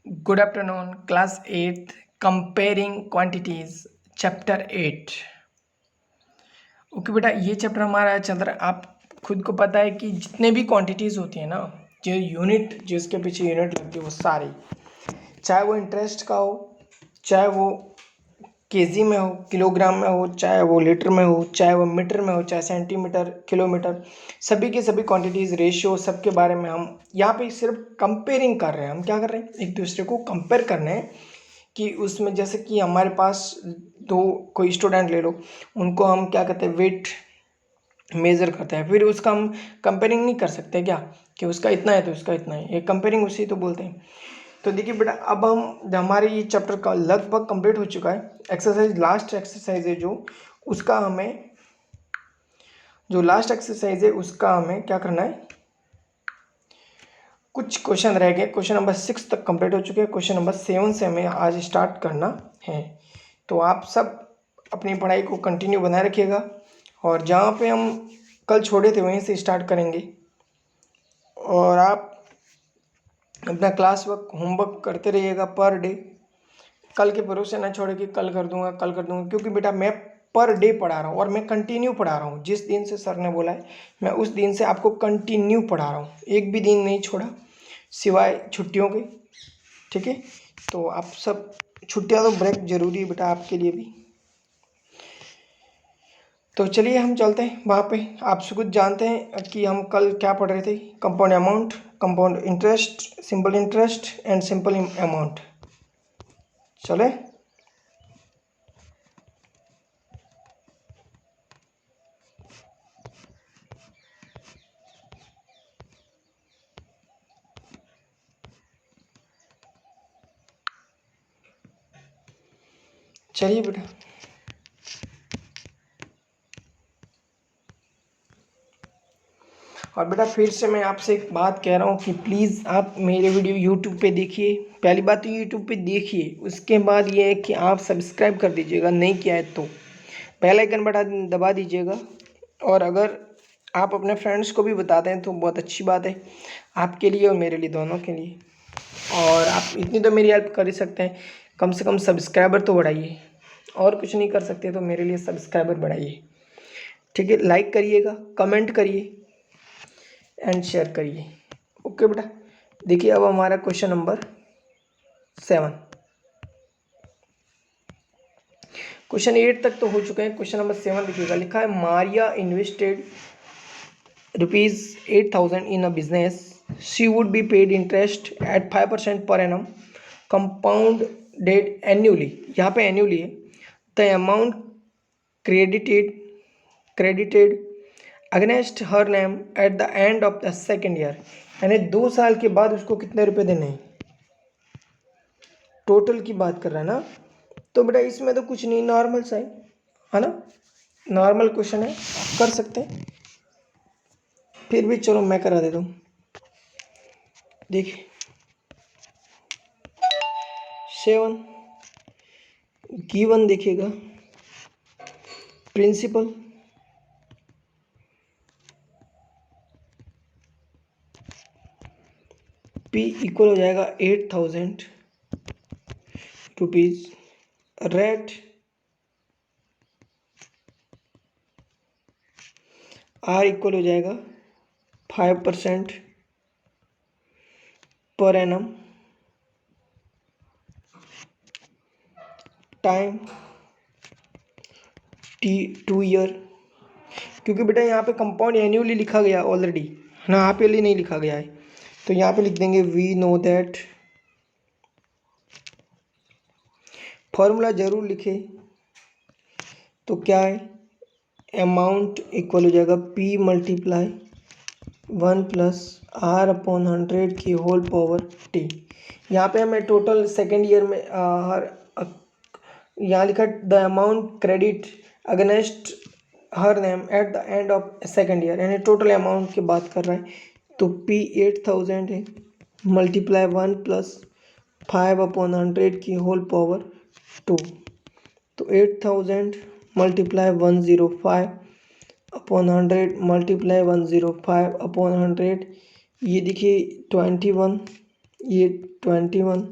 Good afternoon, class 8th, comparing quantities, chapter 8। Okay बेटा, ये chapter हमारा चल रहा है। आप खुद को पता है कि जितने भी क्वांटिटीज़ होती है ना, जो यूनिट जिसके पीछे यूनिट लगती है वो सारी, चाहे वो इंटरेस्ट का हो, चाहे वो केजी में हो, किलोग्राम में हो, चाहे वो लीटर में हो, चाहे वो मीटर में हो, चाहे सेंटीमीटर, किलोमीटर, सभी की सभी क्वांटिटीज़, रेशियो, सबके बारे में हम यहाँ पे सिर्फ कंपेयरिंग कर रहे हैं। हम क्या कर रहे हैं, एक दूसरे को कंपेयर करने हैं कि उसमें जैसे कि हमारे पास दो कोई स्टूडेंट ले लो, उनको हम क्या कहते हैं, वेट मेज़र करते हैं, फिर उसका हम कंपेयरिंग नहीं कर सकते क्या कि उसका इतना है तो उसका इतना है, ये कंपेयरिंग उसी तो बोलते हैं। तो देखिए बेटा, अब हम हमारे ये चैप्टर का लगभग कंप्लीट हो चुका है। एक्सरसाइज, लास्ट एक्सरसाइज है जो लास्ट एक्सरसाइज है उसका हमें क्या करना है, कुछ क्वेश्चन रह गए। क्वेश्चन नंबर 6 तक कंप्लीट हो चुके हैं, क्वेश्चन नंबर 7 से हमें आज स्टार्ट करना है। तो आप सब अपनी पढ़ाई को कंटिन्यू बनाए रखिएगा और जहाँ पे हम कल छोड़े थे वहीं से स्टार्ट करेंगे। और आप अपना क्लास वर्क, होमवर्क करते रहिएगा पर डे। कल के भरोसे ना छोड़े कि कल कर दूंगा, क्योंकि बेटा मैं पर डे पढ़ा रहा हूँ और मैं कंटिन्यू पढ़ा रहा हूँ। जिस दिन से सर ने बोला है मैं उस दिन से आपको कंटिन्यू पढ़ा रहा हूँ, एक भी दिन नहीं छोड़ा सिवाय छुट्टियों के। ठीक है, तो आप सब, छुट्टियाँ तो ब्रेक जरूरी है बेटा आपके लिए भी। तो चलिए हम चलते हैं वहाँ पे। आप सब कुछ जानते हैं कि हम कल क्या पढ़ रहे थे, compound amount, compound interest, simple interest and simple amount. चले, चलिए बेटा। और बेटा फिर से मैं आपसे एक बात कह रहा हूँ कि प्लीज़ आप मेरे वीडियो यूट्यूब पे देखिए। पहली बात तो यूट्यूब पे देखिए, उसके बाद ये है कि आप सब्सक्राइब कर दीजिएगा, नहीं किया है तो बेल आइकन बटन दबा दीजिएगा। और अगर आप अपने फ्रेंड्स को भी बताते हैं तो बहुत अच्छी बात है, आपके लिए और मेरे लिए, दोनों के लिए। और आप इतनी तो मेरी हेल्प कर ही सकते हैं, कम से कम सब्सक्राइबर तो बढ़ाइए। और कुछ नहीं कर सकते तो मेरे लिए सब्सक्राइबर बढ़ाइए। ठीक है, लाइक करिएगा, कमेंट करिए एंड शेयर करिए। ओके बेटा, देखिए अब हमारा क्वेश्चन नंबर 7, क्वेश्चन 8 तक तो हो चुके हैं। क्वेश्चन नंबर 7 देखिएगा, लिखा है Maria invested ₹8,000 in a business. She would be paid interest at 5% per annum, compounded annually. यहाँ पे annually है। The amount credited against her name at the end of the second year. यानी 2 साल के बाद उसको कितने रुपए देने हैं, टोटल की बात कर रहा है ना। तो बेटा इसमें तो कुछ नहीं, नॉर्मल सा है ना, नॉर्मल क्वेश्चन है, कर सकते हैं। फिर भी चलो मैं करा देता हूँ। देखिए 7 गिवन, देखिएगा प्रिंसिपल, P इक्वल हो जाएगा 8,000 रुपीज। रेट R इक्वल हो जाएगा 5% per annum. Time T 2 year. क्योंकि बेटा यहाँ पे कंपाउंड एन्युअली लिखा गया ऑलरेडी है ना, हाफियरली नहीं लिखा गया है, तो यहाँ पे लिख देंगे वी नो दैट। फॉर्मूला जरूर लिखे, तो क्या है, अमाउंट इक्वल हो जाएगा P मल्टीप्लाई 1 प्लस R/100 की होल पावर T। यहाँ पे हमें टोटल सेकेंड ईयर में यहाँ लिखा the amount credit against her name at the end of second year, यानी टोटल अमाउंट की बात कर रहा है। तो P 8,000 है, मल्टीप्लाई 1 प्लस 5/100 की होल पावर 2। तो 8,000 मल्टीप्लाई 105/100 मल्टीप्लाई 105/100, ये देखिए 21, ये 21,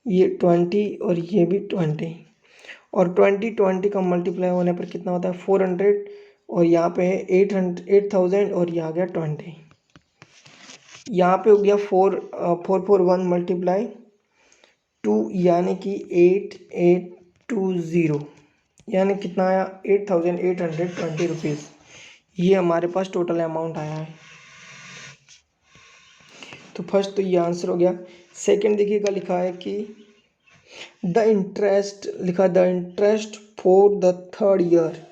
ये 20 और ये भी 20, और 20 का मल्टीप्लाई होने पर कितना होता है 400, और यहाँ पे है 800 और ये आ गया 20। यहाँ पे हो गया 441 मल्टीप्लाई 2 यानी कि 8820, यानी कितना आया 8820 रुपीज़। ये हमारे पास टोटल अमाउंट आया है। तो फर्स्ट तो ये आंसर हो गया। सेकंड देखिएगा लिखा है कि द इंटरेस्ट, लिखा the interest for the third year,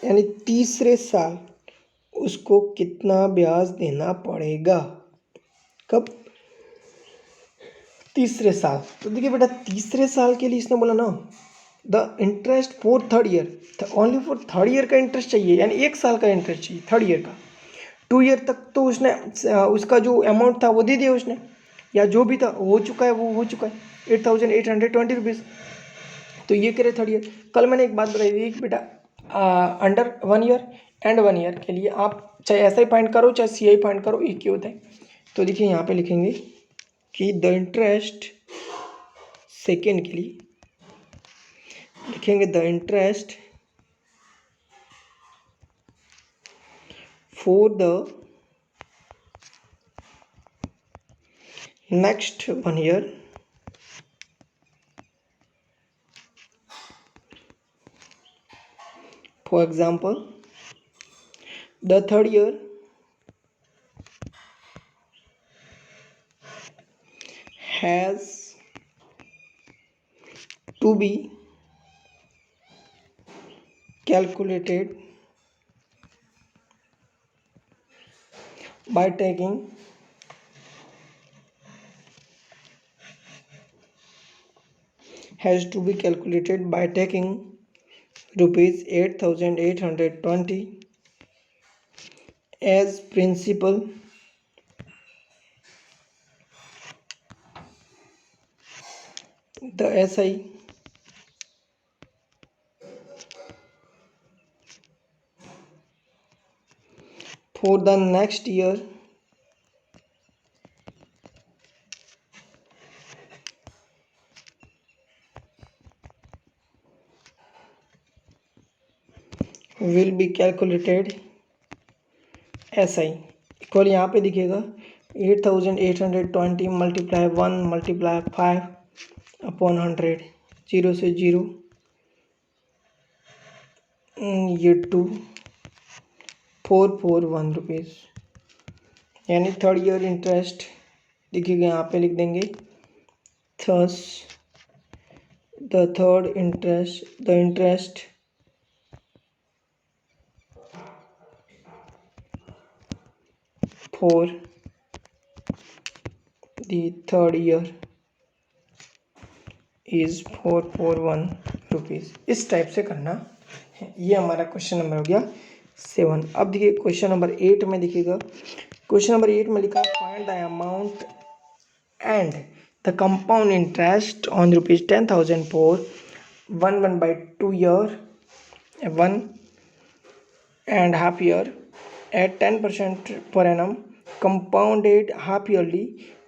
यानी तीसरे साल उसको कितना ब्याज देना पड़ेगा। कब? तीसरे साल। तो देखिए बेटा तीसरे साल के लिए इसने बोला ना the interest for third year, only for third year का इंटरेस्ट चाहिए, यानी एक साल का इंटरेस्ट चाहिए थर्ड ईयर का। 2 ईयर तक तो उसने उसका जो अमाउंट था वो दे दिया उसने, या जो भी था हो चुका है, वो हो चुका है 8820 रुपीज़। तो ये कह रहे थर्ड ईयर। कल मैंने एक बात बताई थी कि बेटा अंडर 1 ईयर एंड 1 ईयर के लिए आप चाहे ऐसा ही फाइंड करो चाहे सी आई फाइंड करो, एक ही होता है। तो देखिए यहाँ पे लिखेंगे कि द इंटरेस्ट, सेकेंड के लिए लिखेंगे the interest for the next 1 year for example the third year has to be calculated by taking rupees 8820 as principal the SI for the next year will be calculated SI equal, यहाँ पे दिखेगा 8820 multiply 1 multiply 5 upon 100, 0 से 0, ये 2441 rupees, यानी third year interest देखिएगा यहाँ पे लिख देंगे thus the interest for the third year is 441 rupees. इस टाइप से करना है। ये हमारा क्वेश्चन नंबर हो गया 7। अब देखिए क्वेश्चन नंबर 8 में देखिएगा, क्वेश्चन नंबर 8 में लिखा find the amount and the compound interest on rupees 10,000 for 1/2 year 1.5 year at 10% per annum compounded half yearly.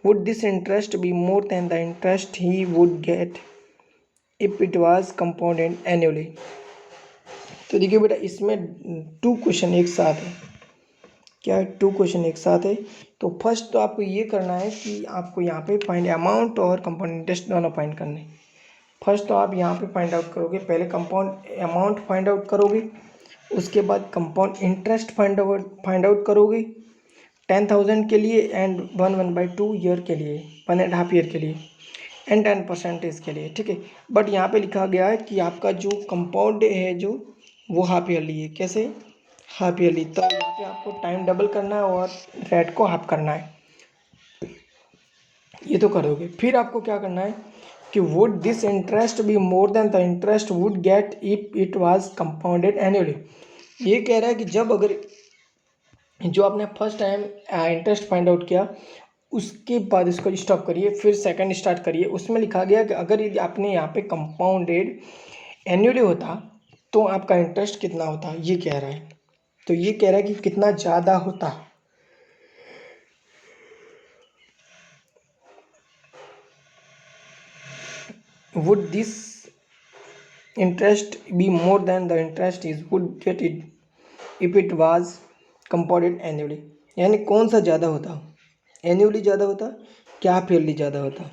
Would this interest be more than the interest he would get if it was compounded annually? तो देखिए बेटा इसमें 2 question एक साथ है। क्या 2 question एक साथ है? तो फर्स्ट तो आपको ये करना है कि आपको यहाँ पे फाइंड अमाउंट और कंपाउंड इंटरेस्ट दोनों फाइंड करने। फर्स्ट तो आप यहाँ पे फाइंड आउट करोगे, पहले कंपाउंड अमाउंट फाइंड आउट करोगे, उसके बाद कंपाउंड इंटरेस्ट फाइंड आउट करोगे 10,000 के लिए एंड 1/2 ईयर के लिए, 1.5 ईयर के लिए एंड 10% के लिए, ठीक है। बट यहाँ पे लिखा गया है कि आपका जो कंपाउंड है जो वो हाफ ईयरली है। कैसे? Half yearly. तो यहाँ पे आपको टाइम डबल करना है और रेट को हाफ करना है, ये तो करोगे। फिर आपको क्या करना है कि would this interest be more than the interest would get if it was compounded annually. ये कह रहा है कि जब अगर जो आपने first time interest find out किया उसके बाद इसको स्टॉप करिए, फिर सेकंड स्टार्ट करिए। उसमें लिखा गया कि अगर यदि आपने यहाँ पे कंपाउंडेड एनुअली होता तो आपका इंटरेस्ट कितना होता, ये कह रहा है। तो ये कह रहा है कि कितना ज़्यादा होता। would this interest be more than the interest is would get it if it was compounded annually? यानी कौन सा ज़्यादा होता, एनुअली ज़्यादा होता क्या ईयरली ज़्यादा होता?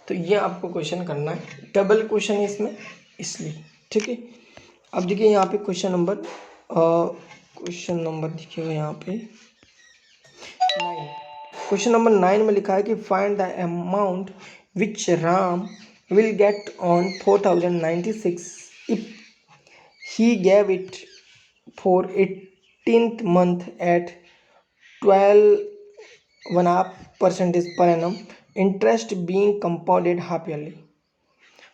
तो ये आपको क्वेश्चन करना है, डबल क्वेश्चन है इसमें इसलिए, ठीक है। अब देखिए यहाँ पे क्वेश्चन नंबर देखिएगा यहाँ पे 9। क्वेश्चन नंबर 9 में लिखा है कि find the amount which Ram will get on 4096 if he gave it for 18th month at 12.5% per annum, interest being compounded half yearly.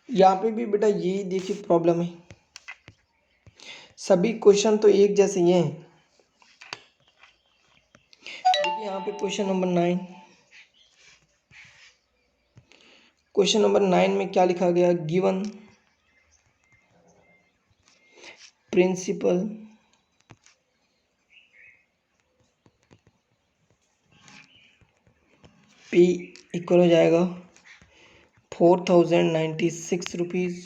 यहाँ पे भी बेटा यही देखिए प्रॉब्लम है, सभी क्वेश्चन तो एक जैसे ये हैं। देखिए यहाँ पे क्वेश्चन नंबर 9 में क्या लिखा गया, गिवन प्रिंसिपल पे इक्वल हो जाएगा 4096 rupees,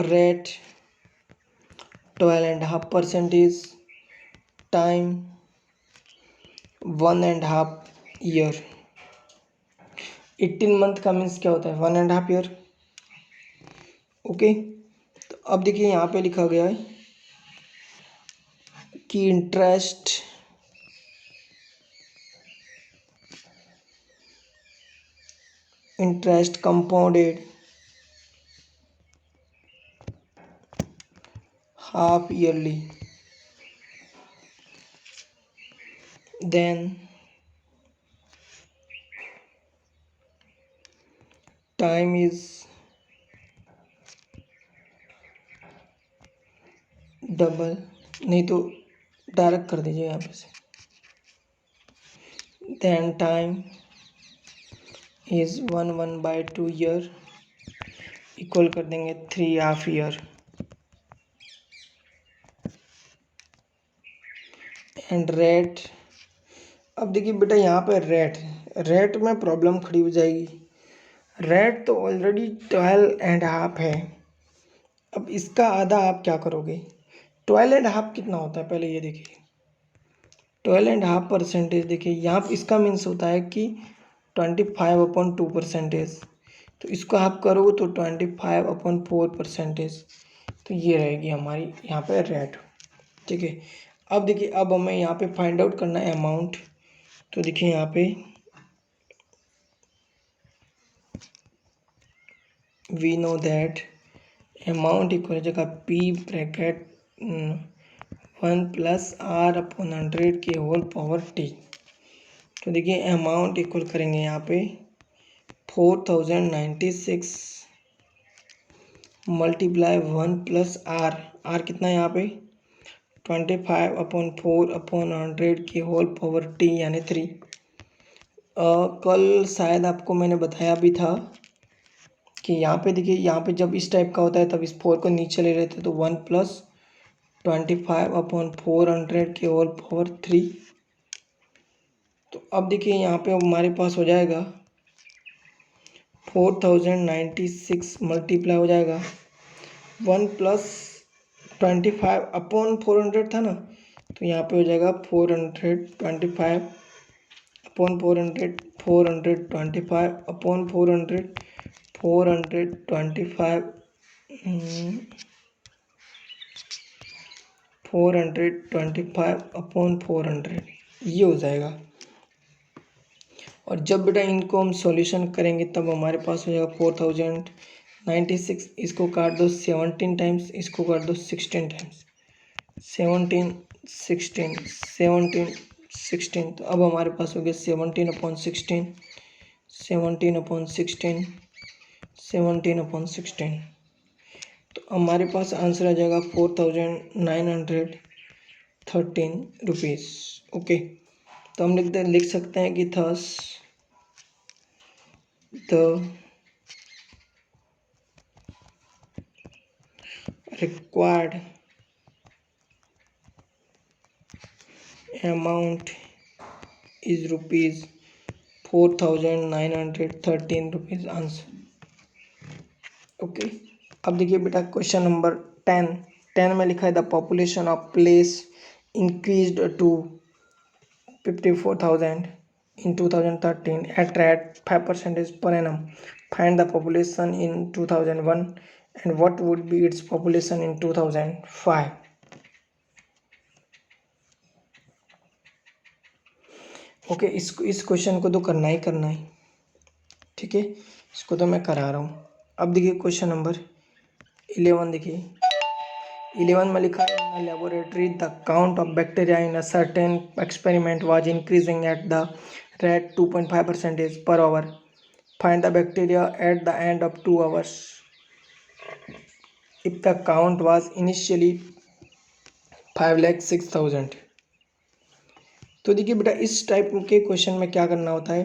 rate 12.5%, time 1.5 year. 18 month का मीन्स क्या होता है, 1.5 ईयर। ओके, तो अब देखिए यहाँ पे लिखा गया है कि interest compounded half yearly, then time is double, नहीं तो डायरेक्ट कर दीजिए यहाँ पे से, then time is 1/2 year, equal कर देंगे 3.5 ईयर, एंड रेट। अब देखिए बेटा यहाँ पे रेट में प्रॉब्लम खड़ी हो जाएगी, रेट तो ऑलरेडी 12.5 है। अब इसका आधा आप क्या करोगे, 12.5 कितना होता है पहले ये देखिए, 12.5%। देखिए यहाँ इसका मीन्स होता है कि 25/2%, तो इसको आप करोगे तो 25/4%, तो ये रहेगी हमारी यहाँ पे रेट, ठीक है। अब देखिए अब हमें यहाँ पे फाइंड आउट करना है अमाउंट, तो देखिए यहाँ पे we know that amount equal हो जाएगा P ब्रैकेट 1+R/100 के होल पावर T। तो देखिए अमाउंट इक्वल करेंगे यहाँ पे 4096 मल्टीप्लाई 1+R, R कितना है यहाँ पे 25/4/100 के होल पावर T यानी 3। कल शायद आपको मैंने बताया भी था कि यहाँ पे देखिए, यहाँ पे जब इस टाइप का होता है तब इस 4 को नीचे ले लेते, तो 1+25/400 के होल पावर 3। तो अब देखिए यहाँ पे हमारे पास हो जाएगा 4096 मल्टीप्लाई हो जाएगा 1+25/400 था ना, तो यहाँ पे हो जाएगा 425/400, 425/400, 425/400 ये हो जाएगा। और जब बेटा इनको हम सॉल्यूशन करेंगे तब हमारे पास हो जाएगा 4096, इसको काट दो 17 टाइम्स, इसको काट दो 16 टाइम्स, 17 16 17 16, तो अब हमारे पास हो गया 17/16, 17/16, 17/16। तो हमारे पास आंसर आ जाएगा 4913 रुपीज़। ओके, तो हम लिख सकते हैं कि thus the required amount is rupees 4,913 rupees answer. Okay, अब देखिए बेटा क्वेश्चन नंबर 10 में लिखा है the population of place increased to 54,000 in 2013 at rate 5% per annum. Find the population in 2001 and what would be its population in 2005. Okay, इस question को तो करना ही करना है, ठीक है, इसको तो मैं करा रहा हूँ। अब देखिए क्वेश्चन नंबर 11 देखिए 11 में लिखा है in laboratory the count of bacteria in a certain experiment was increasing at the rate 2.5% per hour. Find the bacteria at the end of 2 hours if the count was initially 5,06,000. तो देखिए बेटा इस type के question में क्या करना होता है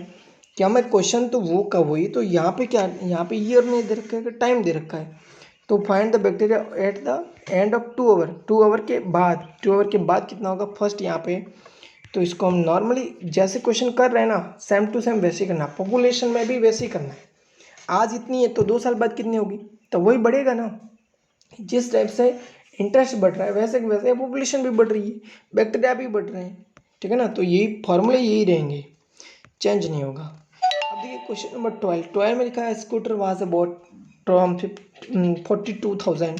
कि हमें क्वेश्चन तो वो का वही, तो यहाँ पे क्या, यहाँ पे ईयर नहीं दे रखा है, टाइम दे रखा है। तो find the bacteria at the end of 2 hour, 2 hour के बाद, 2 आवर के बाद कितना होगा फर्स्ट यहाँ पे। तो इसको हम नॉर्मली जैसे क्वेश्चन कर रहे हैं ना, सेम टू सेम वैसे ही करना, पॉपुलेशन में भी वैसे ही करना है। आज इतनी है तो 2 साल बाद कितनी होगी, तो वही बढ़ेगा ना। जिस टाइप से इंटरेस्ट बढ़ रहा है वैसे वैसे पॉपुलेशन भी बढ़ रही है, बैक्टीरिया भी बढ़ रहे हैं, ठीक है ना। तो यही फॉर्मूले यही रहेंगे, चेंज नहीं होगा। अब देखिए क्वेश्चन नंबर 12 में लिखा है scooter was about 42,000,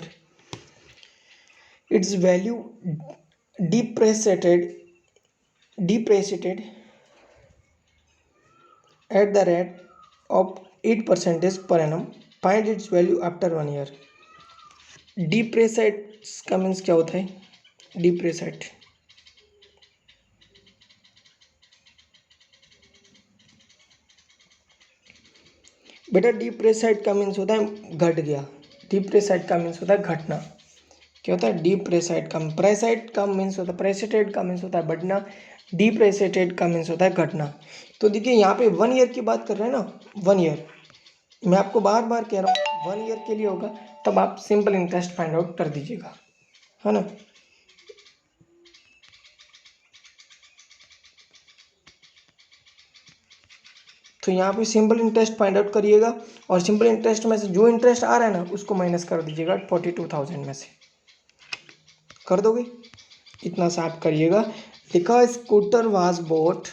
its value depreciated at the rate of 8% per annum. Find its value after 1 year. Depreciate का मीन्स क्या होता है, depreciate बेटा depreciate का मीन्स होता है घट गया, depreciate का मीन्स होता है घटना। क्या होता है depreciate का, प्रेसाइट का मीन्स होता है, प्रेसिटेड का मीन्स होता है बढ़ना, depreciated का मीन्स होता है घटना। तो देखिए यहाँ पे 1 ईयर की बात कर रहे हैं ना, 1 ईयर, मैं आपको बार बार कह रहा हूँ 1 ईयर के लिए होगा तब आप सिंपल इंटरेस्ट फाइंड आउट कर दीजिएगा, है ना। तो यहाँ पे सिंपल इंटरेस्ट फाइंड आउट करिएगा और सिंपल इंटरेस्ट में से जो इंटरेस्ट आ रहा है ना उसको माइनस कर दीजिएगा 42,000 में से, कर दोगे, इतना सा आप करिएगा। लिखा scooter was bought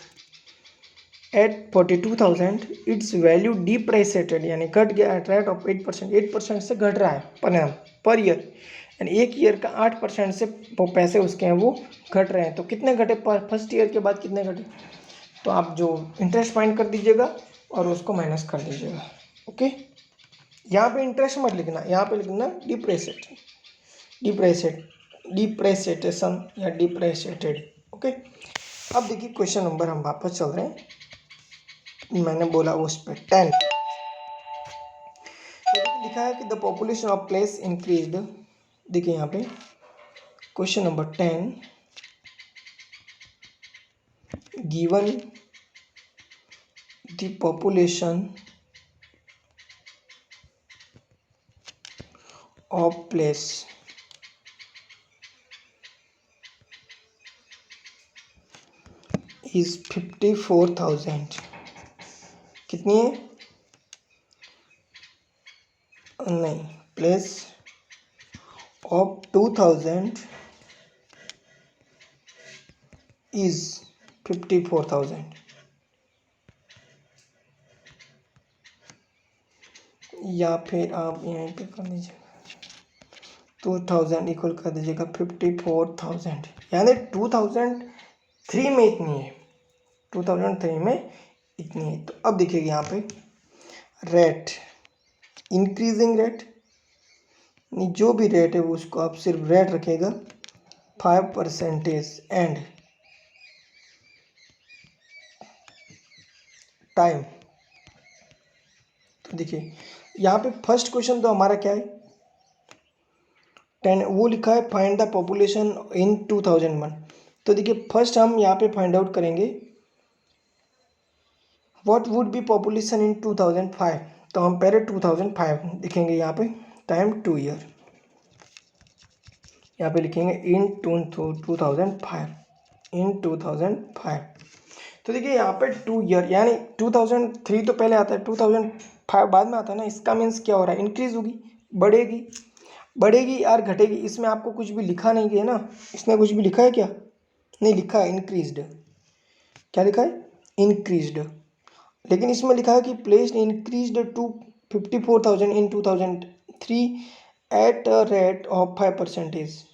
at 42,000, its value depreciated यानी घट गया एट रेट ऑफ 8%, 8% से घट रहा है पर ईयर, यानी एक ईयर का 8% से वो पैसे उसके हैं वो घट रहे हैं। तो कितने घटे पर फर्स्ट ईयर के बाद कितने घटे, तो आप जो इंटरेस्ट फाइंड कर दीजिएगा और उसको माइनस कर दीजिएगा। ओके, यहाँ पे इंटरेस्ट मत लिखना, यहाँ पे लिखना डिप्रेसिएटेशन या डिप्रेसिएटेड। ओके, अब देखिए क्वेश्चन नंबर हम वापस चल रहे हैं, मैंने बोला उस पर 10। तो लिखा है कि the population of place increased, देखिए यहाँ पे question number 10 given the population of place is 54,000, कितनी है, नहीं, प्लेस ऑफ 2,000 इज 54,000, या फिर आप यहीं पे कर दीजिएगा 2,000 इक्वल कर दीजिएगा 54,000, यानी 2003 में इतनी है, 2003 में इतनी है। तो अब देखिए यहाँ पे रेट, इंक्रीजिंग रेट, जो भी रेट है वो उसको आप सिर्फ रेट रखेगा 5% एंड टाइम। तो देखिए यहाँ पे फर्स्ट क्वेश्चन तो हमारा क्या है 10, वो लिखा है फाइंड द पॉपुलेशन इन 2001। तो देखिए फर्स्ट हम यहाँ पे फाइंड आउट करेंगे what would be population in 2005। तो हम पहले 2005 लिखेंगे, यहाँ पे टाइम 2 ईयर, यहाँ पे लिखेंगे इन 2005, इन 2005। तो देखिए यहाँ पे 2 ईयर यानी 2003 तो पहले आता है, 2005 बाद में आता है ना। इसका मीन्स क्या हो रहा है, इंक्रीज होगी, बढ़ेगी। बढ़ेगी यार घटेगी, इसमें आपको कुछ भी लिखा नहीं है ना। इसमें कुछ भी लिखा है क्या, नहीं लिखा है, इंक्रीज्ड। क्या लिखा है, इंक्रीज्ड। लेकिन इसमें लिखा है कि placed increased to 54,000 in 2003 at a rate of 5%।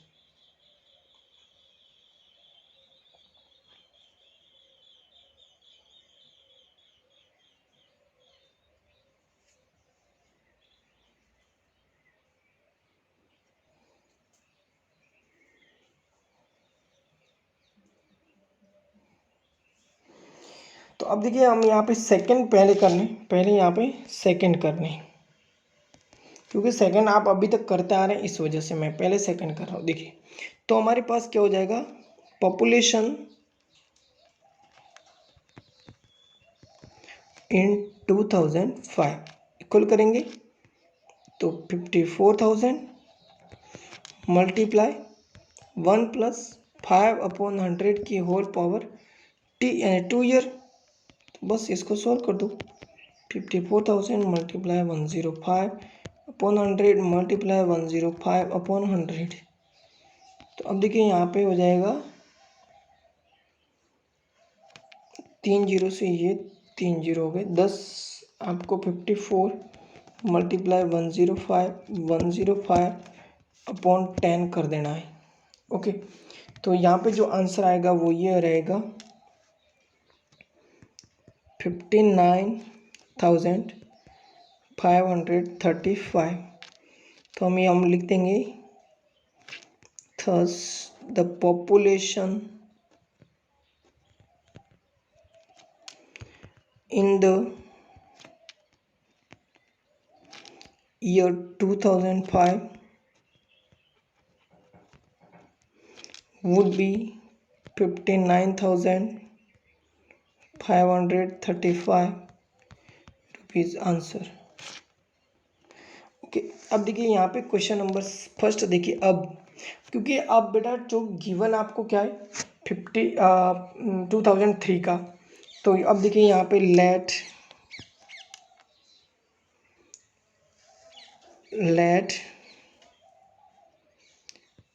तो अब देखिए हम यहाँ पे सेकंड पहले यहाँ पे सेकंड करने, क्योंकि सेकंड आप अभी तक करते आ रहे हैं, इस वजह से मैं पहले सेकंड कर रहा हूँ। देखिए तो हमारे पास क्या हो जाएगा, पॉपुलेशन इन 2005 इक्वल करेंगे तो 54,000 मल्टीप्लाई 1 प्लस 5/100 की होल पावर टी यानी 2 ईयर। तो बस इसको सॉल्व कर दो, 54,000 मल्टीप्लाई 105/100 मल्टीप्लाई 105/100। तो अब देखिए यहाँ पे हो जाएगा 3 जीरो से ये 3 जीरो हो गए 10। आपको 54 मल्टीप्लाई 105/10 कर देना है। ओके, तो यहाँ पे जो आंसर आएगा वो ये रहेगा 59,535। तो हम लिख देंगे thus the population in the year 2005 would be 59,535 rupees answer. Okay, अब देखिए यहाँ पे क्वेश्चन नंबर फर्स्ट देखिए। अब क्योंकि अब बेटा जो गिवन आपको क्या है 2003 का, तो अब देखिए यहाँ पे let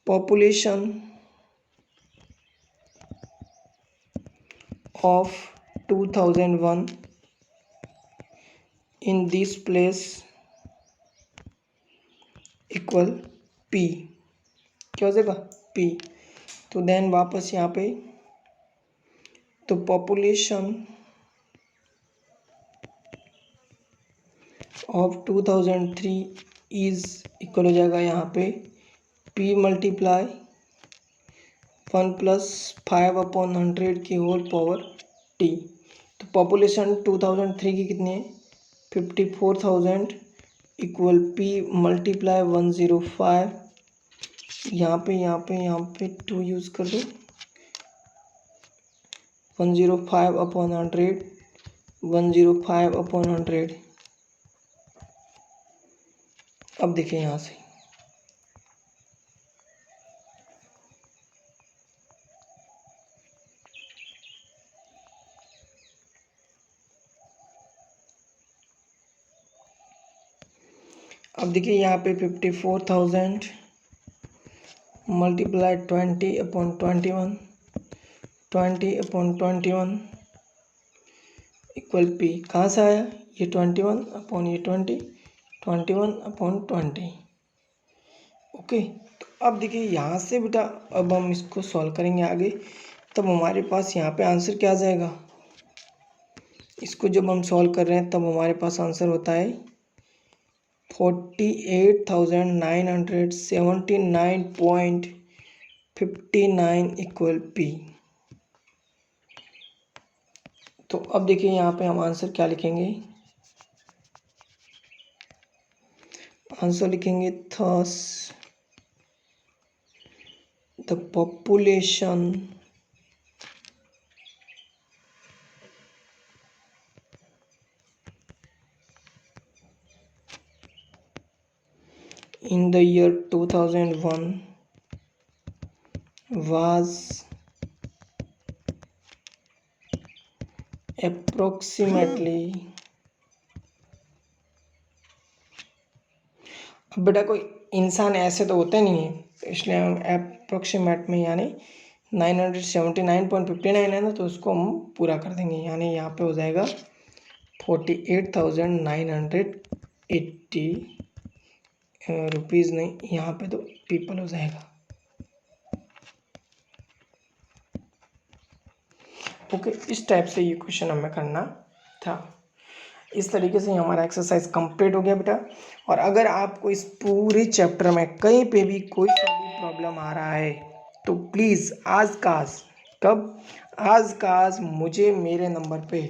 population of 2001 in this place equal P। क्या हो जाएगा, P। तो देन वापस यहाँ पे तो पॉपुलेशन ऑफ 2003 इज इक्वल हो जाएगा यहाँ पे P मल्टीप्लाई 1 प्लस 5/100 की होल पावर T। तो पॉपुलेशन 2003 की कितनी है, 54,000 इक्वल P मल्टीप्लाई 105। यहाँ पे 2 यूज़ कर दो, 105/100 105/100। अब देखिए यहाँ से अब देखिए यहाँ पे 54,000 मल्टीप्लाई 20/21 20/21 इक्वल P। कहाँ से आया ये 21/20 21/20। ओके, तो अब देखिए यहाँ से बेटा अब हम इसको सॉल्व करेंगे आगे, तब हमारे पास यहाँ पे आंसर क्या आ जाएगा। इसको जब हम सॉल्व कर रहे हैं तब हमारे पास आंसर होता है 48,979.59 इक्वल P। तो अब देखिए यहाँ पे हम आंसर क्या लिखेंगे, आंसर लिखेंगे thus the population in the year 2001 was approximately, अब बेटा कोई इंसान ऐसे तो होते नहीं है, इसलिए हम अप्रोक्सीमेट में यानी 979.59 है ना, तो उसको हम पूरा कर देंगे, यानी यहाँ पे हो जाएगा 48,980 रुपीज़, नहीं यहाँ पे तो पीपल हो जाएगा। ओके, इस टाइप से ये क्वेश्चन हमें करना था। इस तरीके से हमारा एक्सरसाइज कंप्लीट हो गया बेटा। और अगर आपको इस पूरे चैप्टर में कहीं पे भी कोई सा भी प्रॉब्लम आ रहा है तो प्लीज़ आज का आज, कब, आज का आज मुझे मेरे नंबर पे,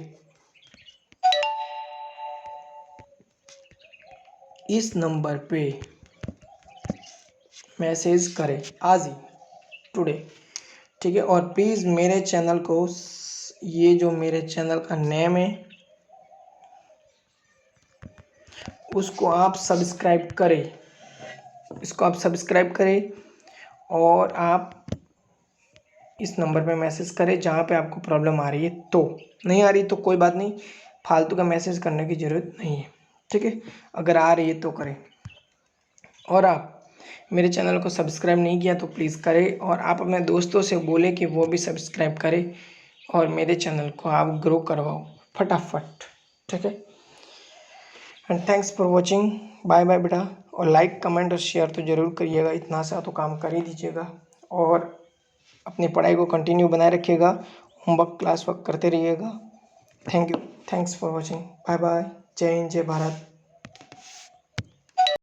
इस नंबर पे मैसेज करें आज ही, टुडे, ठीक है। और प्लीज़ मेरे चैनल को, ये जो मेरे चैनल का नेम है उसको आप सब्सक्राइब करें, इसको आप सब्सक्राइब करें और आप इस नंबर पे मैसेज करें जहाँ पे आपको प्रॉब्लम आ रही है। तो नहीं आ रही तो कोई बात नहीं, फालतू का मैसेज करने की ज़रूरत नहीं है, ठीक है। अगर आ रही है तो करें। और आप मेरे चैनल को सब्सक्राइब नहीं किया तो प्लीज़ करें, और आप अपने दोस्तों से बोलें कि वो भी सब्सक्राइब करें और मेरे चैनल को आप ग्रो करवाओ फटाफट, ठीक है। And thanks for watching, bye bye बेटा। और लाइक कमेंट और शेयर तो ज़रूर करिएगा, इतना सा तो काम कर ही दीजिएगा। और अपनी पढ़ाई को कंटिन्यू बनाए रखिएगा, होमवर्क क्लास वर्क करते रहिएगा। Thank you, thanks for watching, bye bye. जय हिंद, जय भारत।